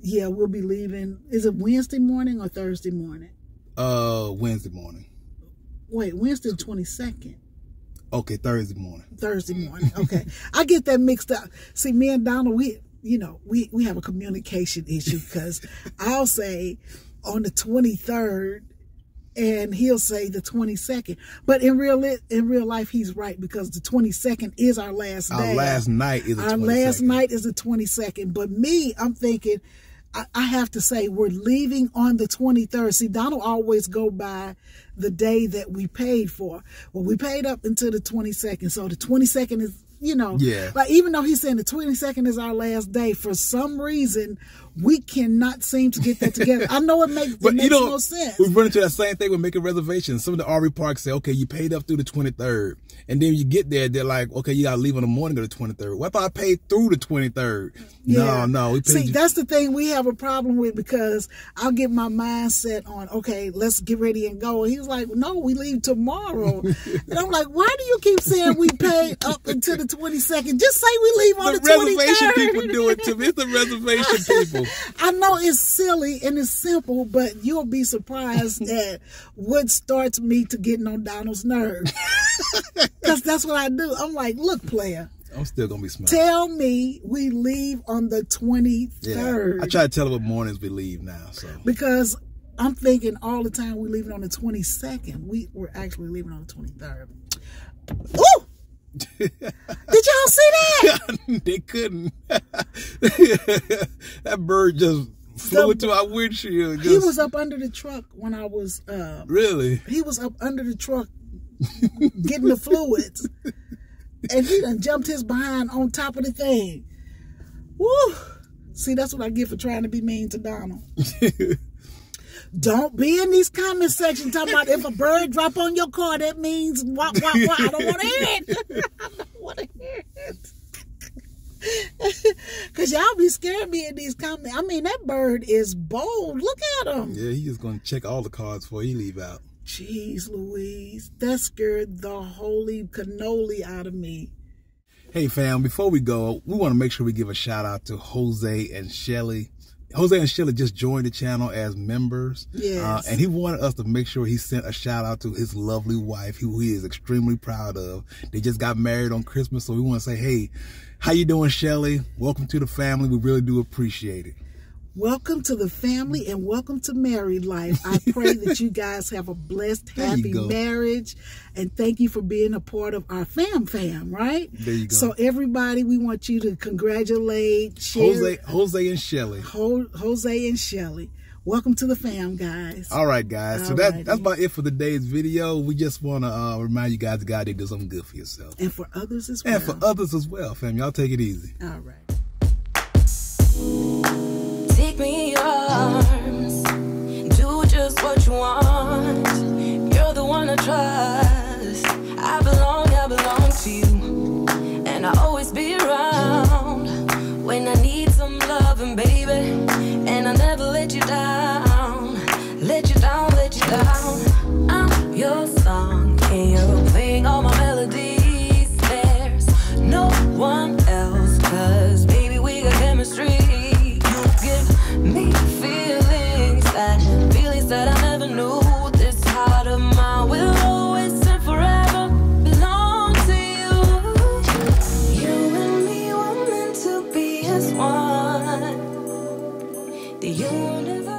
S1: yeah, we'll be leaving. Is it Wednesday morning or Thursday morning?
S2: Wednesday morning.
S1: Wait, Wednesday the 22nd.
S2: Okay, Thursday morning.
S1: Thursday morning. Okay. I get that mixed up. See, me and Donald, we have a communication issue, because I'll say on the 23rd, and he'll say the 22nd. But in real life, he's right, because the 22nd is our last day.
S2: Our last night is the 22nd.
S1: Our last night is the 22nd. But me, I'm thinking, I have to say, we're leaving on the 23rd. See, Donald always go by the day that we paid for. Well, we paid up until the 22nd. So the 22nd is, you know, like, even though he's saying the 22nd is our last day, for some reason, we cannot seem to get that together. I know it makes no sense.
S2: We run into that same thing with making reservations. Some of the RV parks say, okay, you paid up through the 23rd. And then you get there, they're like, okay, you got to leave on the morning of the 23rd. What if I paid through the 23rd?
S1: Yeah.
S2: No. We paid.
S1: See, that's the thing we have a problem with, because I'll get my mindset on, okay, let's get ready and go. And he was like, no, we leave tomorrow. And I'm like, why do you keep saying we paid up until the 22nd? Just say we leave on the 23rd.
S2: The reservation people do it to me. It's the reservation people.
S1: I know it's silly and it's simple, but you'll be surprised at what starts me to getting on Donald's nerves. Because that's what I do. I'm like, look, player,
S2: I'm still going to be smart.
S1: Tell me we leave on the 23rd.
S2: Yeah. I try to tell them what mornings we leave now. So
S1: because I'm thinking all the time we're leaving on the 22nd. We're actually leaving on the 23rd. Ooh! Did y'all see that?
S2: They couldn't. That bird just flew into our windshield.
S1: He was up under the truck when I was...
S2: really?
S1: He was up under the truck getting the fluids. And he done jumped his behind on top of the thing. Woo! See, that's what I get for trying to be mean to Donald. Don't be in these comment sections talking about if a bird drop on your car, that means what. I don't want to hear it. I don't want to hear it. Because y'all be scaring me in these comments. I mean, that bird is bold. Look at him.
S2: Yeah, he is going to check all the cards before he leave out.
S1: Jeez Louise. That scared the holy cannoli out of me.
S2: Hey, fam, before we go, we want to make sure we give a shout out to Jose and Shelly. Jose and Shelly just joined the channel as members.
S1: Yes.
S2: And he wanted us to make sure he sent a shout out to his lovely wife, who he is extremely proud of. They just got married on Christmas, so we want to say, hey, how you doing, Shelly? Welcome to the family. We really do appreciate it.
S1: Welcome to the family and welcome to married life. I pray that you guys have a blessed, happy marriage. And thank you for being a part of our fam, right?
S2: There you go.
S1: So everybody, we want you to congratulate
S2: Jose and Shelly.
S1: Jose and Shelly. Welcome to the fam, guys.
S2: All right, guys. So that's about it for today's video. We just want to remind you guys, God, they do something good for yourself.
S1: And for others as well.
S2: And for others as well, fam. Y'all take it easy.
S1: All right.
S3: Take me in your arms, do just what you want. You're the one I trust. I belong to you, and I'll always be around when I need some loving, baby. And I never let you down, let you down. I'm your song, and you're playing all my melodies. There's no one else, 'cause baby, we got chemistry. Me feelings that I never knew. This heart of mine will always and forever belong to you. You and me were meant to be as one. The universe